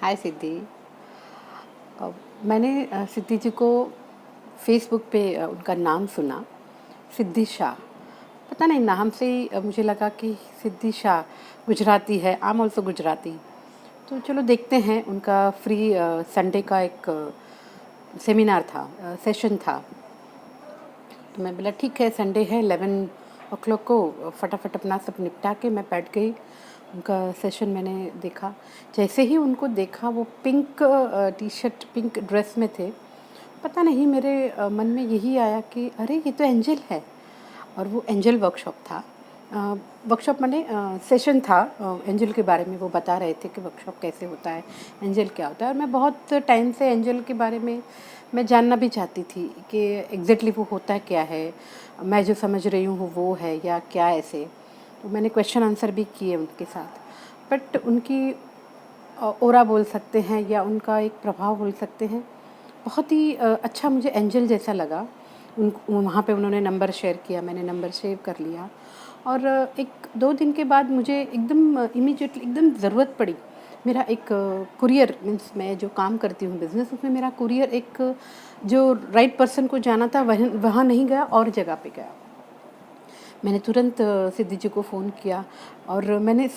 हाय सिद्धि। मैंने सिद्धि जी को फेसबुक पे उनका नाम सुना, सिद्धि शाह। पता नहीं नाम से ही मुझे लगा कि सिद्धि शाह गुजराती है। I am also Gujarati. तो चलो देखते हैं। उनका फ्री संडे का एक सेमिनार था, सेशन था। तो मैं बोला ठीक है, संडे है, 11 o'clock को फटाफट अपना सब निपटा के मैं बैठ गई। उनका सेशन मैंने देखा। जैसे ही उनको देखा, वो pink T shirt pink dress में थे। पता नहीं मेरे मन में यही आया कि अरे ये तो एंजल है। और वो एंजल वर्कशॉप था। वर्कशॉप मैंने सेशन था। एंजल के बारे में वो बता रहे थे कि वर्कशॉप कैसे होता है, एंजल क्या होता है। और मैं बहुत टाइम से एंजल के बारे में मैं जानना भी चाहती थी कि एग्जैक्टली वो होता क्या है, मैं जो समझ रही हूँ वो है या क्या ऐसे। तो मैंने क्वेश्चन आंसर भी किए उनके साथ। बट उनकी ओरा बोल सकते हैं या उनका एक प्रभाव बोल सकते हैं, बहुत ही अच्छा मुझे एंजल जैसा लगा। उन वहाँ पे उन्होंने नंबर शेयर किया, मैंने नंबर सेव कर लिया। और 1-2 दिन के बाद मुझे एकदम इमीडिएटली एकदम ज़रूरत पड़ी। मेरा एक कुरियर, मीन्स मैं जो काम करती हूँ बिज़नेस, उसमें मेरा कुरियर एक जो राइट पर्सन को जाना था वहीं वहाँ नहीं गया और जगह पे गया। मैंने तुरंत सिद्धि जी को फ़ोन किया और मैंने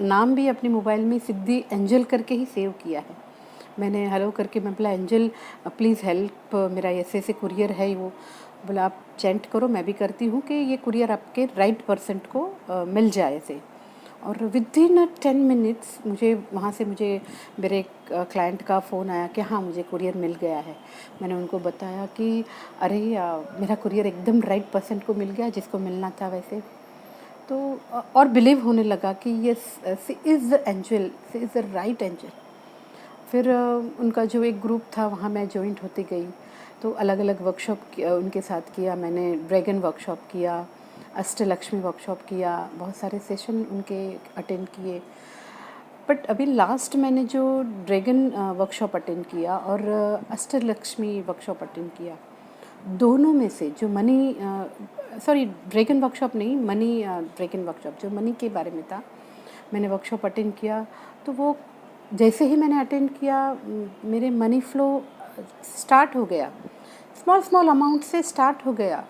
नाम भी अपने मोबाइल में सिद्धि एंजल करके ही सेव किया है। मैंने हेलो करके मैं बोला एंजल प्लीज़ हेल्प, मेरा ऐसे कुरियर है वो। बोला आप चैट करो, मैं भी करती हूँ कि ये कुरियर आपके राइट पर्सन को मिल जाए ऐसे। और विदिन 10 मिनट्स मुझे वहाँ से मेरे क्लाइंट का फ़ोन आया कि हाँ मुझे कुरियर मिल गया है। मैंने उनको बताया कि अरे मेरा कुरियर एकदम राइट पर्सन को मिल गया जिसको मिलना था वैसे। तो और बिलीव होने लगा कि yes, she is the angel, she is the right angel. फिर उनका जो एक ग्रुप था वहाँ मैं जॉइंट होती गई। तो अलग अलग वर्कशॉप उनके साथ किया। मैंने ड्रैगन वर्कशॉप किया, अष्टलक्ष्मी वर्कशॉप किया, बहुत सारे सेशन उनके अटेंड किए। बट अभी लास्ट मैंने जो ड्रैगन वर्कशॉप अटेंड किया और अष्टलक्ष्मी वर्कशॉप अटेंड किया, दोनों में से जो मनी सॉरी ड्रैगन वर्कशॉप नहीं, मनी ड्रैगन वर्कशॉप जो मनी के बारे में था, मैंने वर्कशॉप अटेंड किया। तो वो जैसे ही मैंने अटेंड किया, मेरे मनी फ्लो स्टार्ट हो गया। स्मॉल स्मॉल अमाउंट से स्टार्ट हो गया।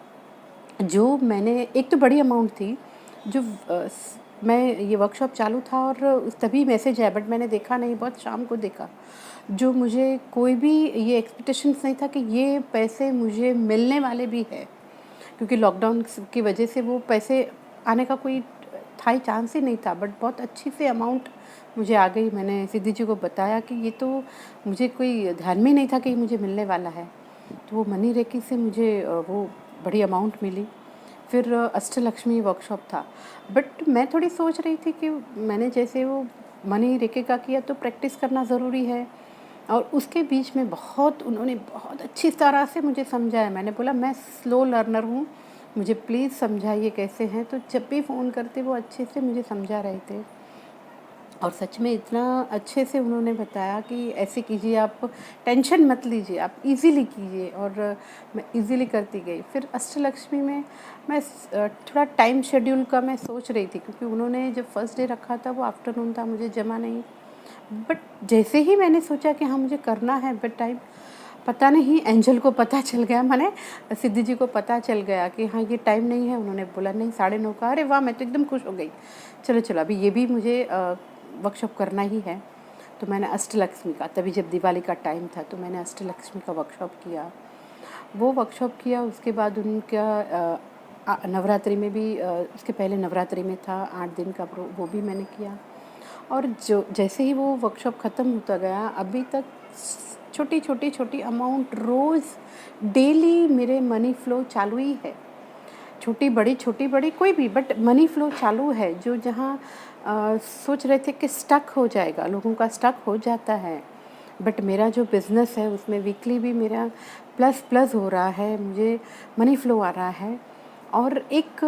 जो मैंने एक तो बड़ी अमाउंट थी जो मैं ये वर्कशॉप चालू था और तभी मैसेज आया, बट मैंने देखा नहीं, बहुत शाम को देखा। जो मुझे कोई भी ये एक्सपेक्टेशंस नहीं था कि ये पैसे मुझे मिलने वाले भी है, क्योंकि लॉकडाउन की वजह से वो पैसे आने का कोई था ही, चांस ही नहीं था। बट बहुत अच्छी से अमाउंट मुझे आ गई। मैंने सिद्धि जी को बताया कि ये तो मुझे कोई ध्यान में नहीं था कि ये मुझे मिलने वाला है। तो वो मनी रेकी से मुझे वो बड़ी अमाउंट मिली। फिर अष्टलक्ष्मी वर्कशॉप था। बट मैं थोड़ी सोच रही थी कि मैंने जैसे वो मनी रेकी का किया तो प्रैक्टिस करना ज़रूरी है। और उसके बीच में उन्होंने बहुत अच्छी तरह से मुझे समझाया। मैंने बोला मैं स्लो लर्नर हूँ, मुझे प्लीज़ समझाइए कैसे हैं। तो जब भी फ़ोन करते वो अच्छे से मुझे समझा रहे थे। और सच में इतना अच्छे से उन्होंने बताया कि ऐसे कीजिए, आप टेंशन मत लीजिए, आप इजीली कीजिए। और मैं इजीली करती गई। फिर अष्टलक्ष्मी में मैं थोड़ा टाइम शेड्यूल का मैं सोच रही थी, क्योंकि उन्होंने जब फर्स्ट डे रखा था वो आफ्टरनून था, मुझे जमा नहीं। बट जैसे ही मैंने सोचा कि हाँ मुझे करना है बेड टाइम, पता नहीं एंजल को पता चल गया, माने सिद्धि जी को पता चल गया कि हाँ ये टाइम नहीं है। उन्होंने बोला नहीं, 9:30 का। अरे वाह, मैं तो एकदम खुश हो गई। चलो चलो, अभी ये भी मुझे वर्कशॉप करना ही है। तो मैंने अष्टलक्ष्मी का, तभी जब दिवाली का टाइम था, तो मैंने अष्टलक्ष्मी का वर्कशॉप किया। वो वर्कशॉप किया। उसके बाद उनका नवरात्रि में भी उसके पहले नवरात्रि में था 8 दिन का, वो भी मैंने किया। और जो जैसे ही वो वर्कशॉप ख़त्म होता गया, अभी तक छोटी अमाउंट रोज़ डेली मेरे मनी फ़्लो चालू ही है। छोटी बड़ी कोई भी, बट मनी फ़्लो चालू है। जो जहाँ सोच रहे थे कि स्टक हो जाएगा, लोगों का स्टक हो जाता है। बट मेरा जो बिज़नेस है उसमें वीकली भी मेरा प्लस प्लस हो रहा है, मुझे मनी फ़्लो आ रहा है। और एक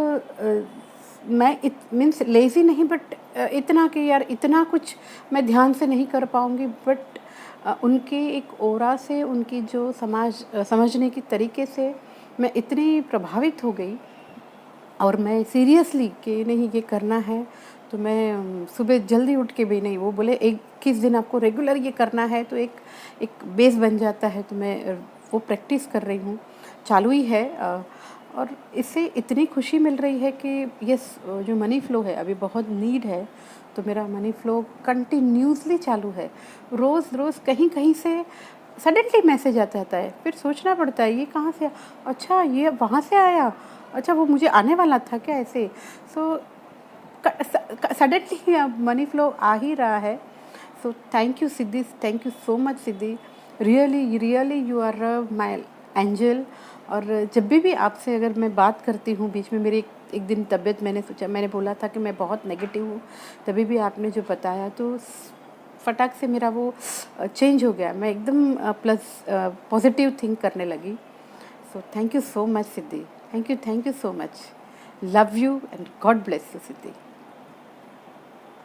मैं मीन्स लेज़ी नहीं, बट इतना कि यार इतना कुछ मैं ध्यान से नहीं कर पाऊँगी। बट उनके एक ऑरा से, उनकी जो समझने की तरीके से मैं इतनी प्रभावित हो गई। और मैं सीरियसली कि नहीं ये करना है। तो मैं सुबह जल्दी उठ के भी नहीं, वो बोले 21 दिन आपको रेगुलर ये करना है, तो एक बेस बन जाता है। तो मैं वो प्रैक्टिस कर रही हूँ, चालू ही है। और इससे इतनी खुशी मिल रही है कि यस, जो मनी फ्लो है अभी बहुत नीड है, तो मेरा मनी फ्लो कंटिन्यूसली चालू है। रोज़ रोज़ कहीं कहीं से सडनली मैसेज आता रहता है, फिर सोचना पड़ता है ये कहाँ से अच्छा ये वहाँ से आया, अच्छा वो मुझे आने वाला था क्या, ऐसे। सो सडनली मनी फ्लो आ ही रहा है। So thank you Siddhi, thank you so much Siddhi, really really you are my angel. और जब भी आपसे अगर मैं बात करती हूँ, बीच में मेरी एक दिन तबीयत, मैंने बोला था कि मैं बहुत नेगेटिव हूँ, तभी भी आपने जो बताया तो फटाक से मेरा वो चेंज हो गया, मैं एकदम प्लस पॉजिटिव थिंक करने लगी। सो thank you so much Siddhi, thank you so much, love you and God bless you Siddhi.